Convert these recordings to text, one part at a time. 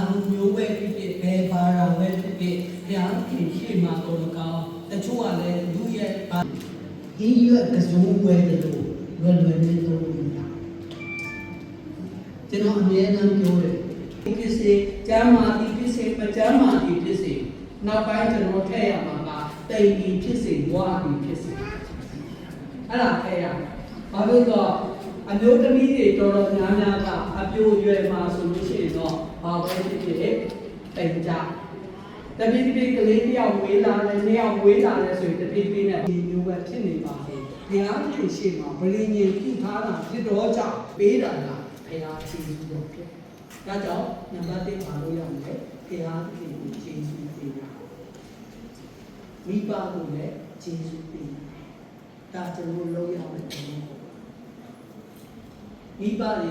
လုံးမျိုးပဲဖြစ်ဖြစ်ဘယ်ဘာသာပဲဖြစ်ဖြစ်ဘုရားခင်ရှေ့မှာတော်မကောင်းတချို့ကလည်းလူရဲ့ဒီရွက်ကစုံပွဲတယ်လို့လွယ်လွယ်လေးသုံးလို့ရကျွန်တော်အမြဲတမ်းပြောတယ်ဖြစ်စေကျမ်းမာသည်ဖြစ်စေမကျမ်းမာသည်ဖြစ်စေနောက်ပိုင်းကျွန်တော်ထည့်ရမှာကတိမ်ပြီးဖြစ်စေဝါပြီးဖြစ်စေအဲ့ဒါထည့်ရဘာလို့တော့အမျိုးသမီးတွေတော်တော်များများကအပြိုရွယ်မှာဆိုလို့ရှိရင်တော့ဘာပဲဖြစ်ဖြစ်တိမ်ကြတပိပိကလေးတယောက်ဝေးလာတယ်နှစ်ယောက်ဝေးလာတယ်ဆိုရင်တပိပိနဲ့ဒီမျိုးပဲဖြစ်နေပါလေဘုရားရှင်ရှေ့မှာဗလင်းကြီးပြုထားတာဖြစ်တော့ကြောင့်ပေးတာကဘုရားရှင်တော်ဖြစ်ဒါကြောင့်နံပါတ်1ပါလို့ရမယ်ဘုရားရှင်ကိုကျေးဇူးပေးတာမိဘကိုလည်းကျေးဇူးပေးတာဒါကျွန်တော်လုပ်ရမယ်မိဘတွေ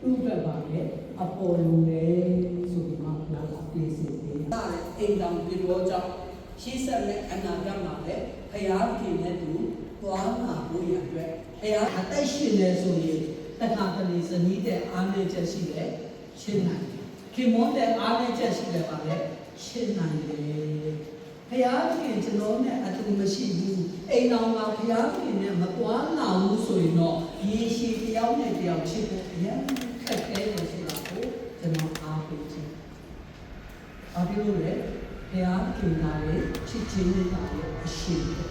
သူ့ဘက်ပါလေအပေါ်လုံးလေဆိုပြီးမှပြောတာပြည်စီတယ်။ဒါလည်းအိမ်တော်ဒီလိုကြောင့်ရှေ့ဆက်နဲ့အနာဂတ်မှာလည်းဘုရားခင်နဲ့သူသွားမှာဖို့ရအတွက်ဘုရားအသက်ရှင်နေဆိုရင်တခါတလေဇနီးတဲ့အားနည်းချက်ရှိတယ်ရှင်းနိုင်တယ်။ခင်မွန်းတဲ့အားနည်းချက်ရှိတယ်ပါလေရှင်းနိုင်တယ်။ဘုရားခင်ကျွန်တော်နဲ့အတူမရှိဘူးအိမ်တော်မှာဘုရားခင်နဲ့မသွားနိုင်ဘူးဆိုရင်တော့ရေရှည်တယောက်နဲ့တယောက်ချစ်ဖို့အရင်ခက်ခဲတယ်ဆိုတာကိုကျွန်တော်အားပေးချင်အားပေးလို့လေဘုရားခင်ကလည်းချစ်ချင်းနဲ့ပါလေအရှိတယ်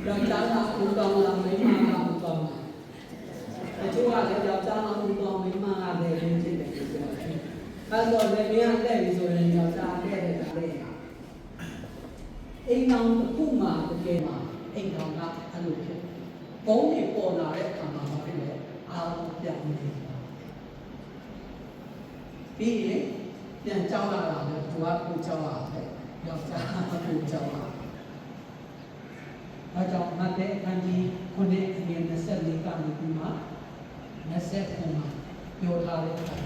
ယောက်ျားကဦးကောင်းလာမိန်းမကဦးကောင်းလာအချို့ကလည်းယောက်ျားကဦးကောင်းမိန်းမကလည်းရင်းချစ်တယ်ပြောတယ်အဲ့တော့လည်းမင်းကလက်ပြီးဆိုရင်ယောက်ျားတဲ့တဲ့တာလေအိမ်တော်တစ်ခုမှတကယ်မှာအိမ်တော်ကအဲ့လိုဖြစ်ဘုံတွေပေါ်လာတဲ့အခါမှာဘာဖြစ်လဲအားလုံးပြောင်းနေတယ်ပြီးရင်ပြန်ကြောက်လာတာလည်းသူကကိုကြောက်ရတယ်ယောက်ျားကကိုကြောက်ရတယ်အကြောင်းမတဲ့အခန်းကြီးခုနှစ်အငယ်24ကနေပြီးမှ29မှာပြောထားတဲ့အခါ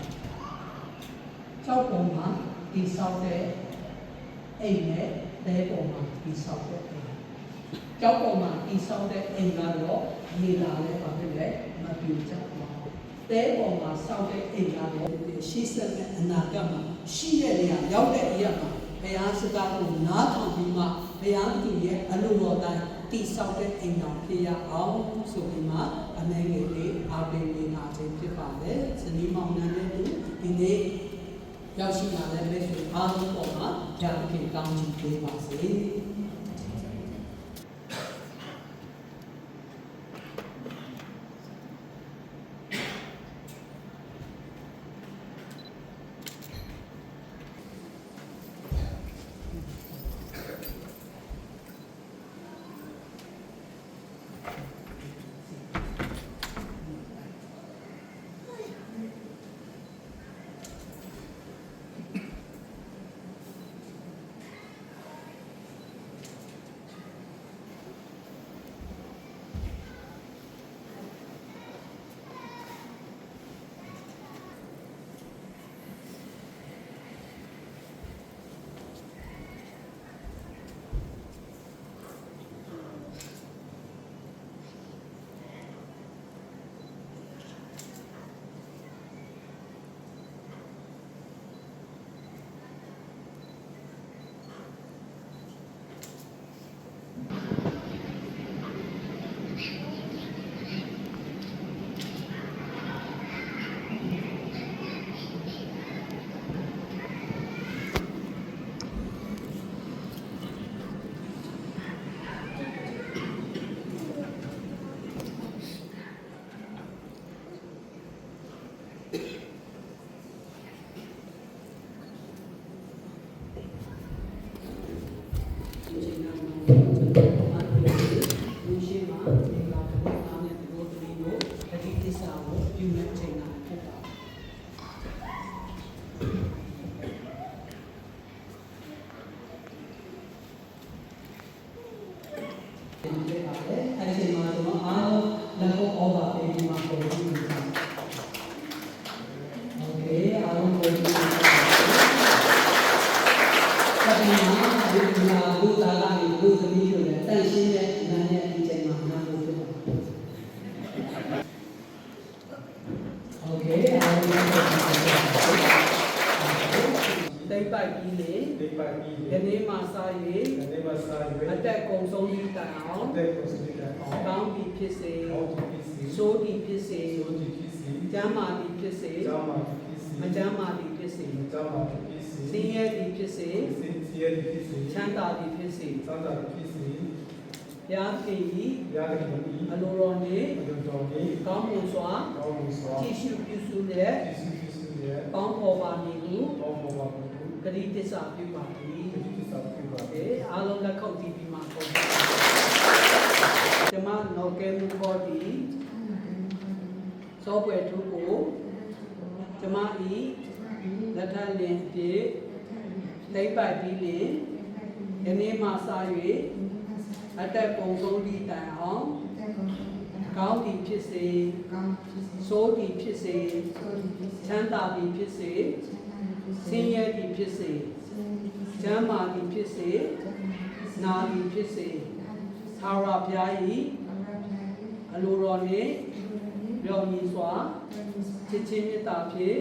ကြောက်ပုံမှာဒီဆောက်တဲ့အိမ်နဲ့တဲပုံမှာဒီဆောက်တဲ့အိမ်ကြောက်ပုံမှာဒီဆောက်တဲ့အိမ်ကတော့ရေလာလဲပါဖြစ်လဲမပြူကြပါဘူးတဲပုံမှာဆောက်တဲ့အိမ်ကတော့ရှေ့ဆက်တဲ့အနာဂတ်မှာရှိတဲ့နေရာရောက်တဲ့အရာမှာဘုရားစကားကိုနားထောင်ပြီးမှဘုရားသူရဲ့အလိုတော်တိုင်းတိဆောက်တဲ့အိမ်တော်ဖြစ်ရအောင်ဆိုပြီးမှအမဲငယ်လေးအားပေးနေတာခြင်းဖြစ်ပါတယ်။ဇနီးမောင်နှံတဲ့သူဒီနေ့ရောက်ရှိလာတဲ့မိတ်ဆွေအားလုံးပေါ်မှာဘုရားခင်ကောင်းချီးပေးပါစေ။ Okay, I will Tây Bài Kỳ Lễ, cái này mà sai vậy, ở đây cùng sống đi tạo, cao đi phía xe, số đi phía xe, giá mà đi phía xe, mà giá mà đi phía xe, sinh nhật đi phía xe, chăn ta đi phía xe, giá kỳ, alo rồi nhé, có một xóa, chỉ siêu phiêu su lệ, bóng hồ bà nị hú, cái đi tết sao phiêu bà đi, alo là không đi bị mà không, cho mà nó kêu mua bò đi, số quẹt thu cổ, cho mà ý, là thay liền chế, lấy bài đi liền, cái này mà sai vậy. ở đây cùng công đi tại hóng cao đi phía xe số đi phía xe chán ta đi phía xe sinh nhật đi phía xe chán mà đi phía xe na đi phía xe thao ra phía ý alo rồi nè rồi nhìn xóa chế chế như ta phía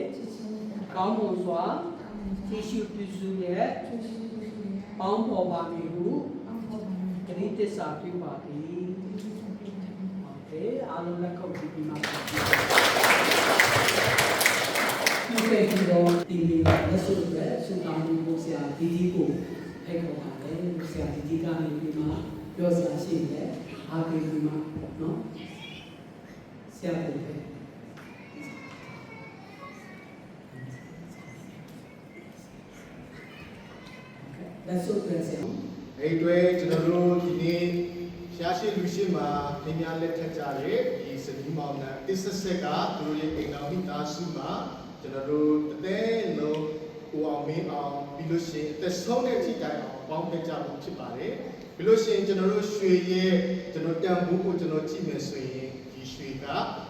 cao môn xóa chế siêu tư su nhé bóng bỏ bà mì hú cái này tết sao phiêu bà đi, ok, alo là không chỉ bị mắc. Như vậy thì đó thì là số đấy, số nào mình muốn xem đi cô hay không hả đấy, xem đi cái này bị mà, giờ xem xem đấy, cái bị mà, nó xem được đấy. Là số đấy xem. အဲ့တွေ့ကျွန်တော်တို့ဒီနေ့ရှားရှိလူရှိမှာသင်များလက်ထပ်ကြတဲ့ဒီစတိမောင်နဲ့အစ်ဆက်ကသူတို့ရဲ့အိမ်တော်မိသားစုမှာကျွန်တော်တို့အသေးလုံးကိုအောင်မင်းအောင်ပြီးလို့ရှိရင်အသက်ဆုံးတဲ့အထိတိုင်အောင်ပေါင်းဖက်ကြဖို့ဖြစ်ပါတယ်ပြီးလို့ရှိရင်ကျွန်တော်တို့ရွှေရဲ့ကျွန်တော်တန်ဖိုးကိုကျွန်တော်ကြည့်မယ်ဆိုရင်ဒီရွှေက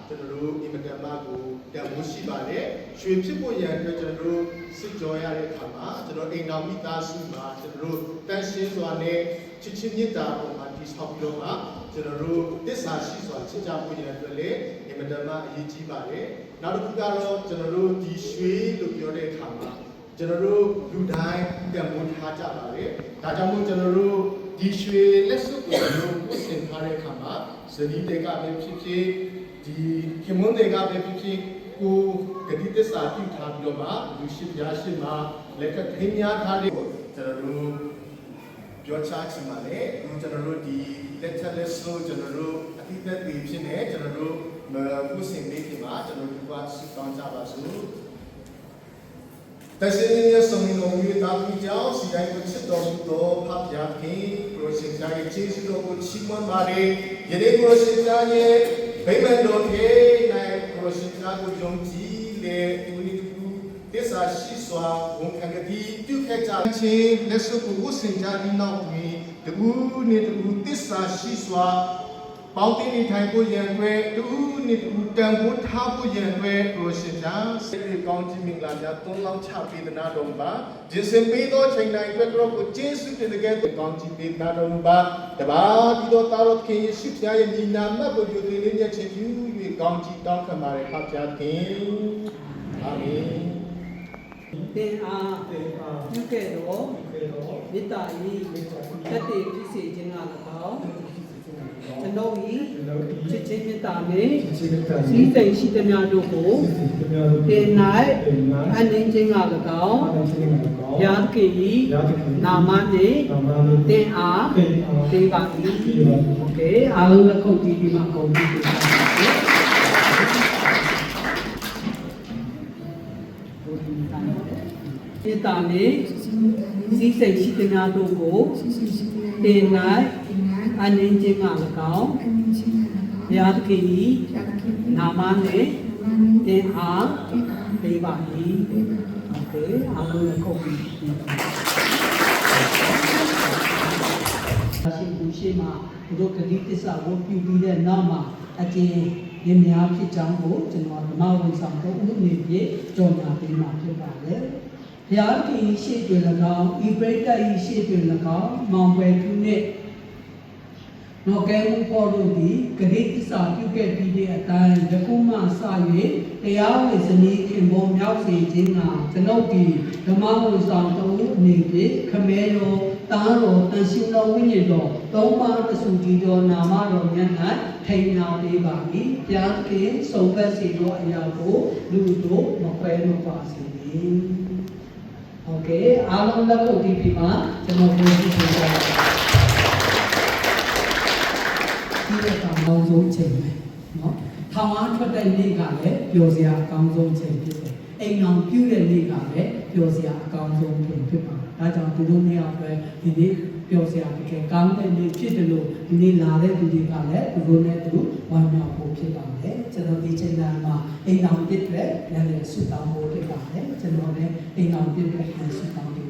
ကျွန်တော်တို့အင်မတန်မှကိုတန်ဖိုးရှိပါတယ်ရွှေဖြစ်ဖို့ရန်အတွက်ကျွန်တော်တို့စစ်ကြောရတဲ့အခါမှာကျွန်တော်အိမ်တော်မိသားစုမှာကျွန်တော်တို့တန်ရှင်းစွာနဲ့ချစ်ချင်းမြတ်တာပေါ်မှာဒီဆောက်ပြီးတော့မှကျွန်တော်တို့တစ္ဆာရှိစွာချစ်ကြဖို့ရန်အတွက်လည်းအင်မတန်မှအရေးကြီးပါတယ်နောက်တစ်ခုကတော့ကျွန်တော်တို့ဒီရွှေလို့ပြောတဲ့အခါမှာကျွန်တော်တို့လူတိုင်းတန်ဖိုးထားကြပါတယ်ဒါကြောင့်မို့ကျွန်တော်တို့ဒီရွှေလက်စွပ်ကိုကျွန်တော်တို့ဆင်ထားတဲ့အခါမှာဇနီးတွေကပဲဖြစ်ဖြစ်ဒီခင်မွန်းတွေကပဲဖြစ်ဖြစ်ကိုဂတိတစ္ဆာပြုထားပြီးတော့မှလူရှိပြားရှိမှာလက်ကထိန်းများထားတဲ့ကျွန်တော်တို့ပြောချချင်ပါလေကျွန်တော်တို့ဒီလက်ထက်လက်ဆိုးကျွန်တော်တို့အတိတ်တွေဖြစ်နေကျွန်တော်တို့ผู้สิ่งนี้ที่มาကျွန်တော်တို့ကစုတောင်းကြပါစို့တရှင်ရဲ့ဆုံးမလုံးရဲ့တာပီကြောင့်စီတိုင်းကိုချစ်တော်မူသောဖဖျားခင်ပရိုရှင်သားရဲ့ကျေးဇူးတော်ကိုချီးမွမ်းပါれယနေ့ပရိုရှင်သားရဲ့ဗိမာန်တော်ရဲ့နိုင်ပရိုရှင်သားကိုယုံကြည်လေဒီနေ့တစ္ဆာရှိစွာဝန်ခံတိပြုခဲ့ကြခြင်းလက်စုပ်ကိုဝတ်ဆင်ကြသည့်နောက်တွင်တူနှင့်တူတစ္ဆာရှိစွာပေါင်းတင်ထိုင်ဖို့ရန်အတွက်တူနှင့်တူတန်ဖိုးထားဖို့ရန်အတွက်ပရိုရှင်သားစိတ်ကောင်းခြင်းမင်္ဂလာများသုံးလောင်းချပေးသနာတော်ပါဂျေစင်ပေးသောချိန်တိုင်းအတွက်ကိုကျေးဇူးတင်တဲ့ကောင်းခြင်းပေးသနာတော်ပါတပါးဒီတော်သားတော်ခင်ယေရှုဖျားရဲ့ညီနာမကိုယူသေးလေးမြတ်ခြင်းပြု၍ကောင်းကြီးတောင်းခံပါရဖဖျားခင်အာမင်တင်အားပြုခဲ့တော့မေတ္တာဤတက်တည်ဖြစ်စေခြင်းက၎င်းကျွန်ုပ်ဤချစ်ချင်းမေတ္တာနှင့်စီးစိမ်ရှိသမျှတို့ကိုတင်၌အနှင်းခြင်းက၎င်းရာသကိဤနာမနှင့်တင်အားပေးပါ၏โอเคအားလုံးလက်ခုပ်တီးပြီးမှကုန်ပြီမေတ္တာနှင့်စီးစိမ်ရှိသမျှတို့ကိုတင်၌အနှင်းခြင်းက၎င်းရာသကိဤနာမနှင့်တင်အားပေးပါ၏โอเคအားလုံးလက်ခုပ်ပြီးရှင်ဘူရှိမှာဘုဒ္ဓဂတိတစ္ဆာကိုပြုပြီးတဲ့နောက်မှာအကျဉ်းရင်းများဖြစ်ကြောင်းကိုကျွန်တော်ဓမ္မဝန်ဆောင်တို့ဥပဒေပြကြော်ညာပေးမှာဖြစ်ပါတယ်ဘုရားခင်ရှေ့တွင်၎င်းဤပရိသတ်၏ရှေ့တွင်၎င်းမောင်ပွဲသူနှင့်နော်ကဲမှုပေါ်တို့သည်ဂတိတစ္ဆာပြုခဲ့ပြီးတဲ့အတိုင်းယခုမှစ၍ တ တရားဝင်စနီးခင်ပေါ်မြောက်စေခြင်းကကျွန်ုပ်ဒီဓမ္မဝန်ဆောင်တော်အနေဖြင့်ခမဲတော်တားတော်တန်ရှင်တော်ဝိညာဉ်တော်သုံးပါးတဆူကြီးတော်နာမတော်မြတ်၌ထိန်နာပေးပါ၏ဘုရားခင်ဆုံးဖြတ်စေသောအရာကိုလူတို့မခွဲမပါစေနှင့်โอเคအားလုံးလက်ခုပ်တီးပြီးမှကျွန်တော်ပြောပြပေးပါမယ်ဒီကကောင်းဆုံးချိန်ပဲเนาะထောင်အားထွက်တဲ့နေ့ကလည်းပျော်စရာအကောင်းဆုံးချိန်ဖြစ်တယ်အိမ်အောင်ပြုတဲ့နေ့ကလည်းပျော်စရာအကောင်းဆုံးချိန်ဖြစ်ပါတယ်ဒါကြောင့်ဒီလိုနေ့အောင်ပဲဒီနေ့ပျော်စရာတကယ်ကောင်းတဲ့နေ့ဖြစ်တယ်လို့ဒီနေ့လာတဲ့သူတွေကလည်းသူတို့နဲ့သူဝမ်းမြောက်ဖို့ဖြစ်ပါတယ်ကျွန်တော်ဒီချိန်မှာအိမ်အောင်ပြည့်တဲ့လည်းဆုတောင်းဖို့ဖြစ်ပါတယ်ကျွန်တော်လည်းအိမ်အောင်ပြည့်တဲ့ဆုတောင်းတယ်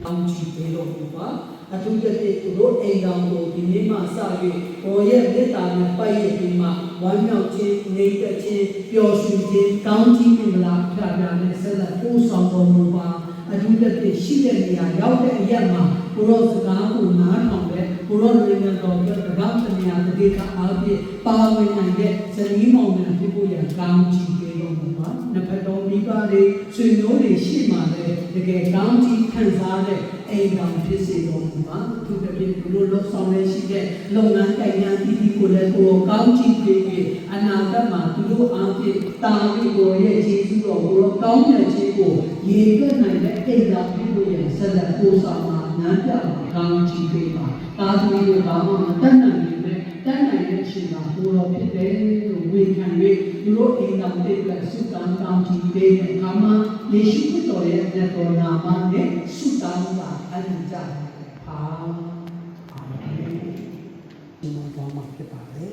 အောင်ကြည့်ပေးလို့ပါအထူးသဖြင့်သူတို့အိမ်တော်ကိုဒီနေ့မှစပြီးဘောရဲ့မေတ္တာနဲ့ပိုက်ရပြီးမှဝမ်းမြောက်ခြင်းနေတတ်ခြင်းပျော်ရွှင်ခြင်းကောင်းချီးမင်္ဂလာဖြာဖြာနဲ့ဆက်လက်ပို့ဆောင်တော်မူပါအထူးသဖြင့်ရှိတဲ့နေရာရောက်တဲ့အရက်မှာဘုရောစကားကိုနားထောင်တဲ့ဘုရောလူငယ်တော်ကတပတ်တနေရာတတိကအားဖြင့်ပါဝင်နိုင်တဲ့ဇနီးမောင်နှံဖြစ်ဖို့ရကောင်းချီးပေးတော်မူပါနှစ်ဖက်တော်မိဘတွေဆွေမျိုးတွေရှိမှလည်းတကယ်ကောင်းချီးခံစားတဲ့အိမ်တော်ဖြစ်စေတော်မူပါသူတပြည့်ဘုလိုလှဆောင်ရရှိတဲ့လုပ်ငန်းကိုင်ငန်းပြည်ကိုလည်းကိုကောင်းချီးပေးပြီးအနာဂတ်မှာသူတို့အားဖြင့်တာပြီးကိုရဲ့ခြေစွတော်ကိုကောင်းမြတ်ခြင်းကိုရေတွက်နိုင်တဲ့အိမ်တော်ဖြစ်ဖို့ရဆက်လက်ပို့ဆောင်မှာနားပြမှာကောင်းချီးပေးပါတာသမီးတို့ဘာမှမတတ်နိုင်ဘူးနဲ့တတ်နိုင်တဲ့အချိန်မှာဘုရောဖြစ်တယ်လို့ဝေခံ၍သူတို့အိမ်တော်တွေအတွက်ဆုတောင်းကောင်းချီးပေးတဲ့အခါမှာယေရှုခရစ်တော်ရဲ့မြတ်တော်နာမနဲ့ဆုတောင်းပါအနန္တအာမင်ဒီမှာတော့မှာဖြစ်ပါလေ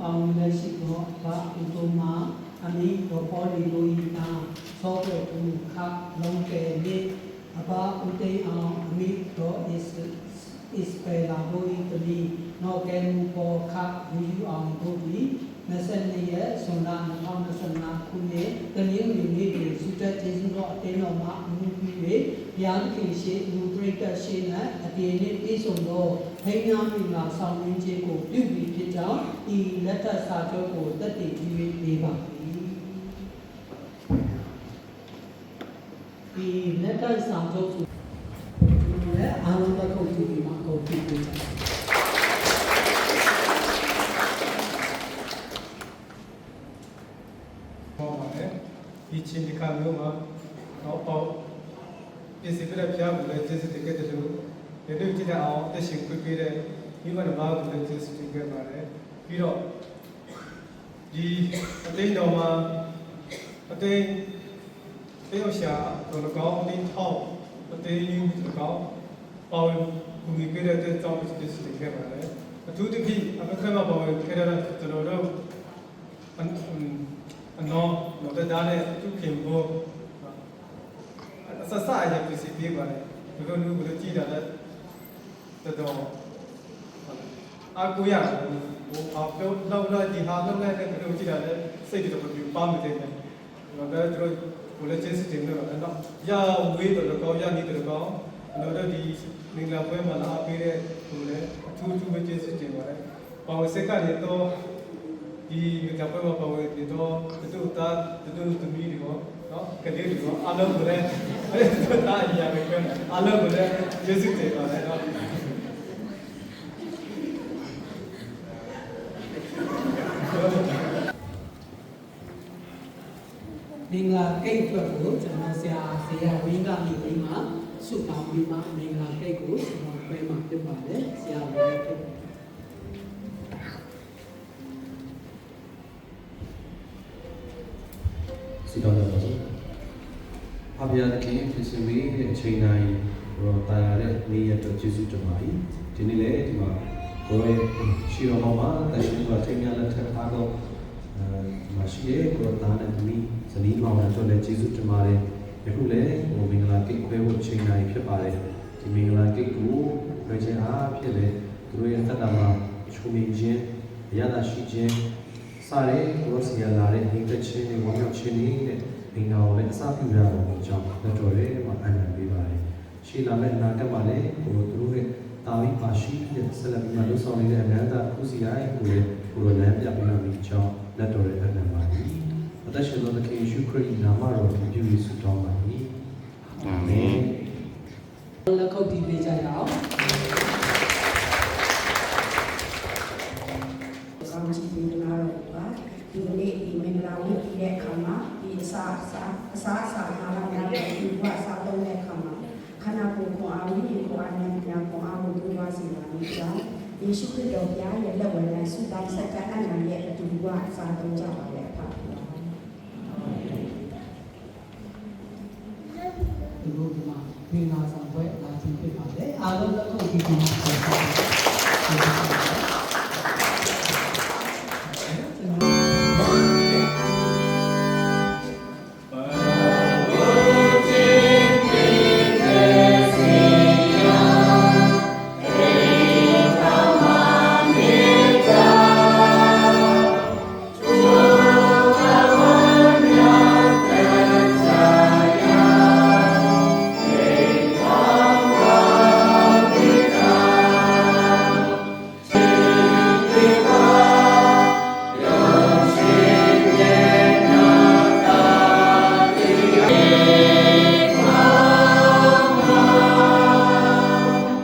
အောင်လက်ရှိတော့ဘာဥဒ္ဓမာအမိတော်ပေါ်လီလိုဤနာသောတဲ့ဥခလုံးကဲနေအဘာဥတေအောင်အမိတော် is ပဲလာလို့ဤတလီနော်ကဲမူပေါ်ခယူအောင်တို့ဒီ22ရက်ဇွန်လ2025ခုနှစ်တနင်္ဂနွေနေ့တွင်စုတက်ကျေးဇူးတော်အတင်းတော်မှာအမှုပြု၍ဘုရားသခင်ရှိလူတွေ ရိတ်ရှိတဲ့အပြည့်နဲ့ပြည့်စုံသောဟိန်းများမင်္ဂလာဆောင်ရင်းခြင်းကိုပြုပြီးဖြစ်ကြောင်းဒီလက်ထပ်စာချုပ်ကိုတက်တည်ပြုပေးပါသည်ဒီလက်ထပ်စာချုပ်ကိုလည်းအားလုံးတစ်ခုကြည့်ပြီးမှကိုပြုပေးကြပါဒီချင်းဒီကမျိုးမှာတော့ပေါ့ပြင်စီပြတဲ့ဖျားကိုလည်းကျေးဇူးတင်ခဲ့တယ်လို့ဒီလိုကြည့်တဲ့အောင်တက်ရှင်ခွင့်ပေးတဲ့ဒီမှာဘာကိုလည်းကျေးဇူးတင်ခဲ့ပါတယ်ပြီးတော့ဒီအသိတော်မှာအသိပြောရှာတော့ကောင်းတင်းထောက်အသိယူတော့ကောင်းပေါဝင်ကူညီပေးတဲ့ကြောင့်ကျေးဇူးတင်ခဲ့ပါတယ်အထူးသဖြင့်အမခမပေါဝင်ခဲ့တဲ့ကျွန်တော်တို့နော်တော့ဒါနဲ့သူခင်ဘောဆက်စားရပစ္စည်းပေးပါလေဘယ်လိုမျိုးဘယ်လိုကြည့်တာလဲတော်အကူရဟိုအပြောလောက်လာဒီဟာလောက်လာတဲ့ဘယ်လိုကြည့်တာလဲစိတ်တော်ပြပါမတဲ့တယ်တော့တို့ဘယ်လိုချင်းစတင်တော့တော့ရဝေးတော့ကောင်းရနေတော့ကောင်းတော့ဒီမင်္ဂလာပွဲမှာလာပေးတဲ့ဟိုလေအထူးထူးပဲချင်းစတင်ပါတယ်ပေါဝစက်ကနေတော့ဒီကပ်ပေါ်ပေါ်ဝင်တော့တူတာတူသမီးတွေနော်ကလေးတွေအားလုံးကိုလည်းအဲ့ဒါအရာပဲအားလုံးကိုလည်းကျေးဇူးတင်ပါတယ်နော်မင်္ဂလာကိတ်အတွက်ကိုကျွန်တော်ဆရာဝင်းကနေပြီးမှဆုတောင်းပြီးမှမင်္ဂလာကိတ်ကိုကျွန်တော်ပြမှာပြပါတယ်ဆရာဝင်းဖြစ်စီတော်တော်ဆိုအဘိယတခင်ဖြစ်စီမီတဲ့အချိန်တိုင်းရောတာရတဲ့နေ့ရက်တော့ကျေးဇူးတင်ပါတယ်ဒီနေ့လေဒီမှာကိုယ်ရှိတော်မှာတရှင်ကထိများလက်ထပ်ထားတော့ဒီမှာရှိရဲ့ကိုယ်သားနဲ့သမီးဇနီးမောင်နှံတို့လည်းကျေးဇူးတင်ပါတယ်ယခုလည်းဟိုမင်္ဂလာကိတ်ခွဲဖို့အချိန်တိုင်းဖြစ်ပါတယ်ဒီမင်္ဂလာကိတ်ကိုခွဲခြင်းအားဖြစ်လေသူတို့ရဲ့သက်တာမှာချုံမြင်ခြင်းအရသာရှိခြင်းစားတဲ့ကိုယ်စီရလာတဲ့နေသက်ချင်းတွေဝမ်းမြောက်ခြင်းတွေနဲ့အိမ်တော်လည်းအစပြုရအောင်ကြောင်းလက်တော်ရဲ့မှာအနံ့ပေးပါတယ်ရှေးလာမဲ့နာကမှာလည်းကိုယ်တို့ရဲ့တာဝိပါရှိတဲ့ဆက်လက်ပြီးမှလှုပ်ဆောင်နေတဲ့အနန္တကုစီရိုင်းကိုလည်းကိုယ်လမ်းပြပေးရပြီးကြောင်းလက်တော်ရဲ့အနံ့ပါသည်အသက်ရှင်သောသခင်ယေရှုခရစ်နာမတော်ကိုပြုပြီးဆုတောင်းပါသည်အာမင်လက်ခုပ်တီးပေးကြရအောင်ကောင်းချီးပေးလာတော့ပါဒီနေ့ဒီမင်္ဂလာဝတ်ပြီးတဲ့အခါမှာဒီအစားအားလာတဲ့ဒီဘဝစားသုံးတဲ့အခါမှာခန္ဓာကိုယ်ကိုအားဝိညာဉ်ကိုအားနဲ့ဉာဏ်ကိုအားကိုတိုးပွားစေပါလိမ့်ကြောင်းယေရှုခရစ်တော်ဘုရားရဲ့လက်ဝဲနဲ့ဆုတောင်းဆက်ကအနန္တရဲ့အတူတူကစားသုံးကြပါလေပါဒီလိုဒီမှာမင်္ဂလာဆောင်ပွဲလာခြင်းဖြစ်ပါတယ်အားလုံးလက်ခုပ်တီးပြီး